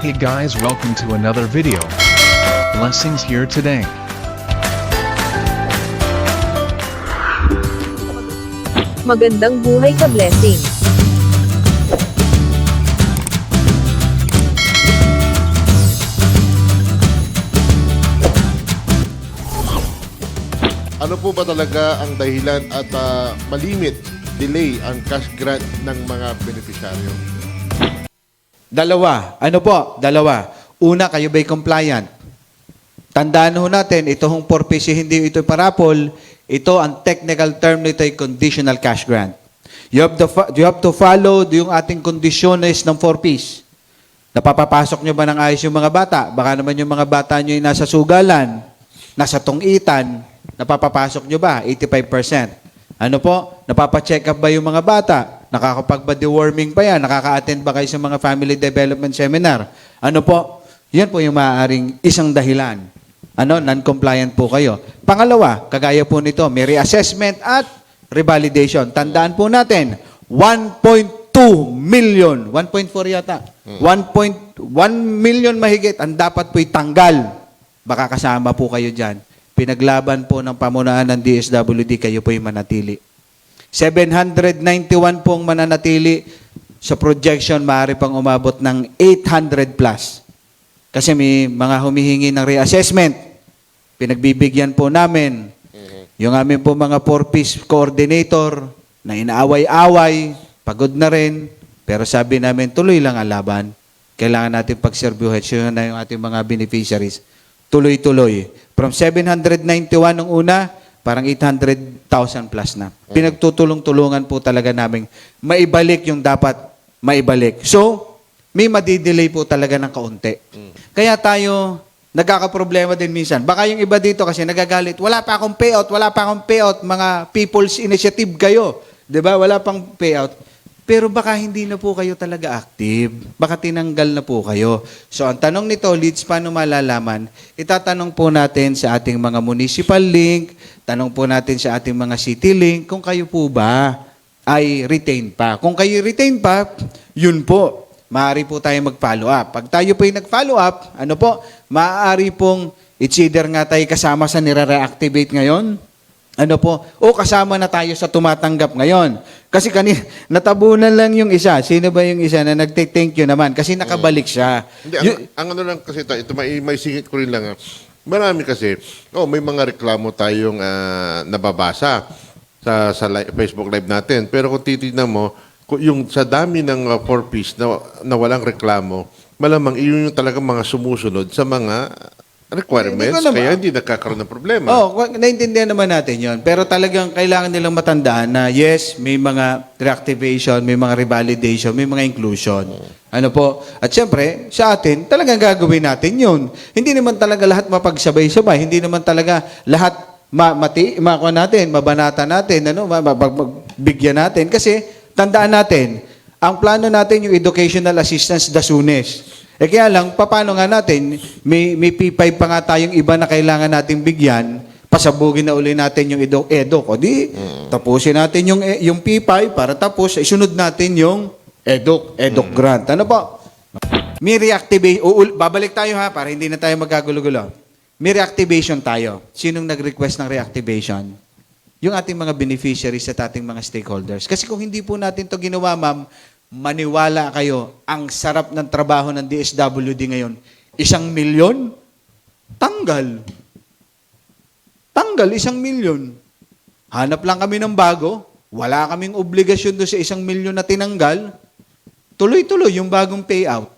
Hey guys, welcome to another video. Blessings here today. Magandang buhay ka, blessing. Ano po ba talaga ang dahilan at malimit, delay ang cash grant ng mga benepisyaryo? Dalawa. Ano po? Dalawa. Una, kayo ba'y compliant? Tandaan ho natin, ito hong 4PC, hindi ito parapol. Ito, ang technical term nito ay conditional cash grant. You have to follow yung ating kondisyones ng 4Ps. Napapapasok nyo ba ng ayos yung mga bata? Baka naman yung mga bata nyo ay nasa sugalan, nasa tungitan, napapapasok nyo ba? 85%. Ano po? Napapacheck up ba yung mga bata? Nakakapag-deworming pa yan? Nakaka-attend ba kayo sa mga family development seminar? Ano po? Yan po yung maaaring isang dahilan. Ano? Non-compliant po kayo. Pangalawa, kagaya po nito, may reassessment at revalidation. Tandaan po natin, 1.2 million, 1.4 yata, 1.1 million mahigit, ang dapat po'y tanggal. Baka kasama po kayo dyan. Pinaglaban po ng pamunuan ng DSWD, kayo po'y manatili. 791 pong mananatili sa projection, maaari pang umabot ng 800 plus. Kasi may mga humihingi ng reassessment. Pinagbibigyan po namin yung aming po mga 4Ps coordinator na inaaway-away, pagod na rin, pero sabi namin, tuloy lang ang laban. Kailangan natin pagserbyuhin. Siya na yung ating mga beneficiaries. Tuloy-tuloy. From 791 nung una, parang 800,000 plus na. Pinagtutulong-tulungan po talaga namin maibalik yung dapat maibalik. So, may madidelay po talaga ng kaunti. Kaya tayo nagkakaproblema din minsan. Baka yung iba dito kasi nagagalit, wala pa akong payout, mga people's initiative kayo. 'Di ba? Wala pang payout. Pero baka hindi na po kayo talaga active. Baka tinanggal na po kayo. So, ang tanong nito, leads, paano malalaman? Itatanong po natin sa ating mga municipal link, tanong po natin sa ating mga city link, kung kayo po ba ay retain pa. Kung kayo retain pa, yun po. Maaari po tayo mag-follow up. Pag tayo po yung nag-follow up, ano po, maaari pong it's either nga tayo kasama sa nire-reactivate ngayon, ano po, o kasama na tayo sa tumatanggap ngayon. Kasi kanina, natabunan lang yung isa. Sino ba yung isa na nagte-thank you naman? Kasi nakabalik siya. Hindi, ang ano lang kasi ito may singit ko rin lang. Marami kasi, may mga reklamo tayong nababasa sa Facebook Live natin. Pero kung titignan mo, yung sa dami ng 4Ps na walang reklamo, malamang iyon yung talagang mga sumusunod sa mga requirements, kaya hindi nagkakaroon ng problema. Naintindihan naman natin yon. Pero talagang kailangan nilang matandaan na yes, may mga reactivation, may mga revalidation, may mga inclusion. Ano po? At syempre, sa atin, talagang gagawin natin yun. Hindi naman talaga lahat mapagsabay-sabay. Hindi naman talaga lahat makuha natin, mabanata natin, magbigyan natin. Kasi, tandaan natin, ang plano natin yung educational assistance the soonest. Kaya lang, paano nga natin, may P5 pa nga tayong iba na kailangan nating bigyan, pasabugin na uli natin yung EDOC. O di, tapusin natin yung P5 para tapos, isunod natin yung EDOC grant. Ano po? May reactivation, babalik tayo ha, para hindi na tayo magkagulo-gulo. May reactivation tayo. Sinong nag-request ng reactivation? Yung ating mga beneficiaries at ating mga stakeholders. Kasi kung hindi po natin to ginawa, ma'am, maniwala kayo, ang sarap ng trabaho ng DSWD ngayon, 1 milyon, tanggal. Tanggal, 1 milyon. Hanap lang kami ng bago, wala kaming obligasyon doon sa 1 milyon na tinanggal, tuloy-tuloy yung bagong payout.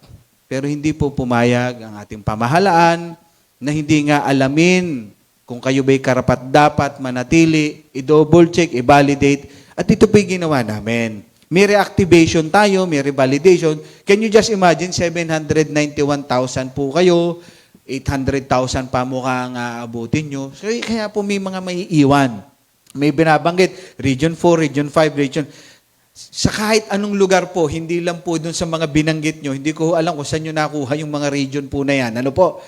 Pero hindi po pumayag ang ating pamahalaan na hindi nga alamin kung kayo ba'y karapat-dapat manatili, i-double check, i-validate, at ito po'y ginawa namin. May reactivation tayo, may revalidation. Can you just imagine, 791,000 po kayo, 800,000 pa mukhang aabutin nyo. So, kaya po may mga maiiwan. May binabanggit, Region 4, Region 5, Region... Sa kahit anong lugar po, hindi lang po dun sa mga binanggit nyo, hindi ko alam kung saan nyo nakuha yung mga region po na yan. Ano po?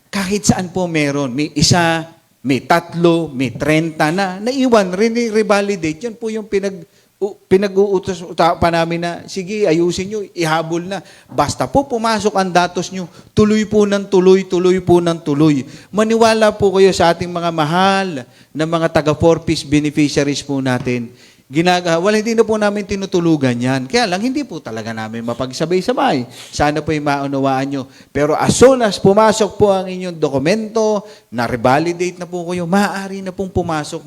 Kahit saan po meron. May isa, may 3, may 30 na naiwan, revalidate. Yan po yung pinag-uutos pa namin na, sige, ayusin nyo, ihabol na. Basta po pumasok ang datos nyo, tuloy po ng tuloy, tuloy po ng tuloy. Maniwala po kayo sa ating mga mahal na mga taga 4-piece beneficiaries po natin. Hindi na po namin tinutulugan yan. Kaya lang, hindi po talaga namin mapagsabay-sabay. Sana po yung maunawaan nyo. Pero as soon as pumasok po ang inyong dokumento, na-revalidate na po kayo, maaari na pong pumasok.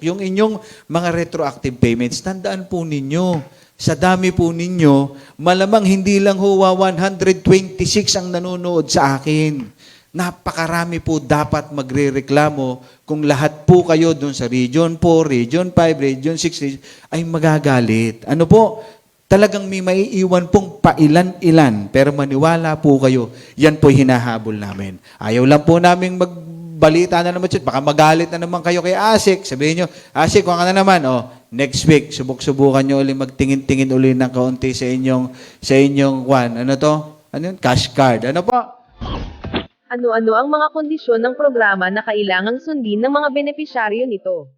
Yung inyong mga retroactive payments, tandaan po ninyo, sa dami po ninyo, malamang hindi lang huwa 126 ang nanonood sa akin. Napakarami po dapat magrereklamo kung lahat po kayo doon sa Region 4, Region 5, Region 6 ay magagalit. Ano po? Talagang may maiiwan pong pailan-ilan. Pero maniwala po kayo, yan po hinahabol namin. Ayaw lang po namin magbalita na naman. Baka magalit na naman kayo kay Asik. Sabihin nyo, Asik, kung ka na naman, next week, subok-subukan nyo ulit magtingin-tingin ulit ng kaunti sa inyong ano to? Ano yun? Cash card. Ano po? Ano-ano ang mga kondisyon ng programa na kailangang sundin ng mga benepisyaryo nito?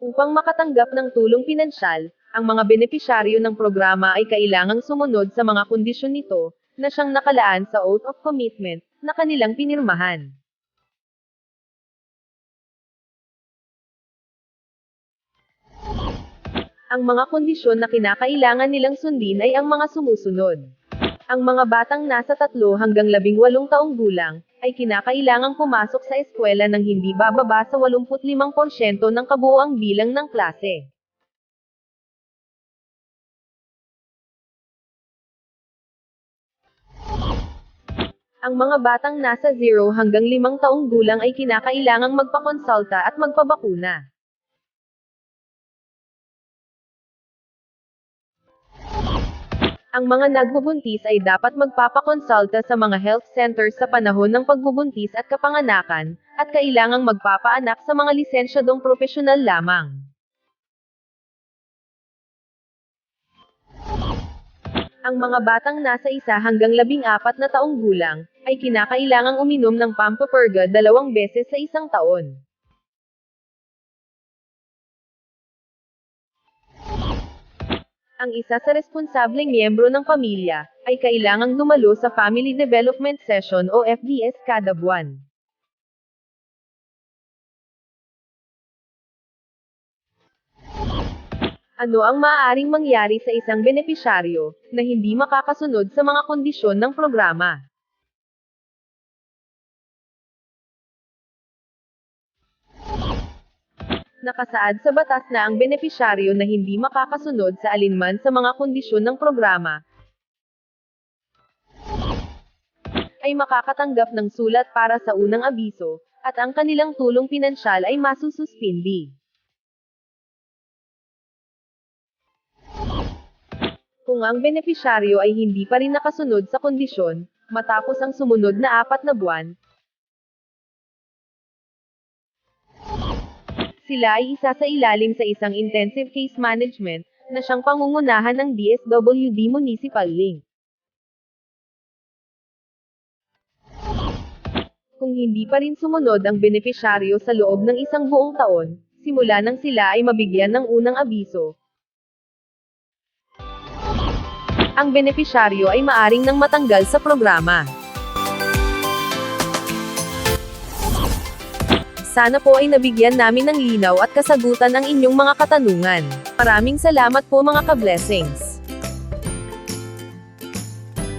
Upang makatanggap ng tulong pinansyal, ang mga benepisyaryo ng programa ay kailangang sumunod sa mga kondisyon nito, na siyang nakalaan sa Oath of Commitment, na kanilang pinirmahan. Ang mga kondisyon na kinakailangan nilang sundin ay ang mga sumusunod. Ang mga batang nasa 3 hanggang 18 taong gulang, ay kinakailangang pumasok sa eskwela ng hindi bababa sa 85% ng kabuuang bilang ng klase. Ang mga batang nasa 0 hanggang 5 taong gulang ay kinakailangang magpakonsulta at magpabakuna. Ang mga nagbubuntis ay dapat magpapakonsulta sa mga health centers sa panahon ng pagbubuntis at kapanganakan, at kailangang magpapaanak sa mga lisensyadong propesyonal lamang. Ang mga batang nasa 1 hanggang 14 na taong gulang, ay kinakailangang uminom ng Pampapurga 2 beses sa isang taon. Ang isa sa responsableng miyembro ng pamilya, ay kailangang dumalo sa Family Development Session o FDS kada buwan. Ano ang maaaring mangyari sa isang benepisyaryo, na hindi makakasunod sa mga kondisyon ng programa? Nakasaad sa batas na ang benepisyaryo na hindi makakasunod sa alinman sa mga kondisyon ng programa ay makakatanggap ng sulat para sa unang abiso, at ang kanilang tulong pinansyal ay masususpindi. Kung ang benepisyaryo ay hindi pa rin nakasunod sa kondisyon, matapos ang sumunod na 4 na buwan, sila ay isa sa ilalim sa isang intensive case management, na siyang pangungunahan ng DSWD Municipal Link. Kung hindi pa rin sumunod ang benepisyaryo sa loob ng 1 buong taon, simula nang sila ay mabigyan ng unang abiso, ang benepisyaryo ay maaring nang matanggal sa programa. Sana po ay nabigyan namin ng linaw at kasagutan ang inyong mga katanungan. Maraming salamat po mga ka-blessings.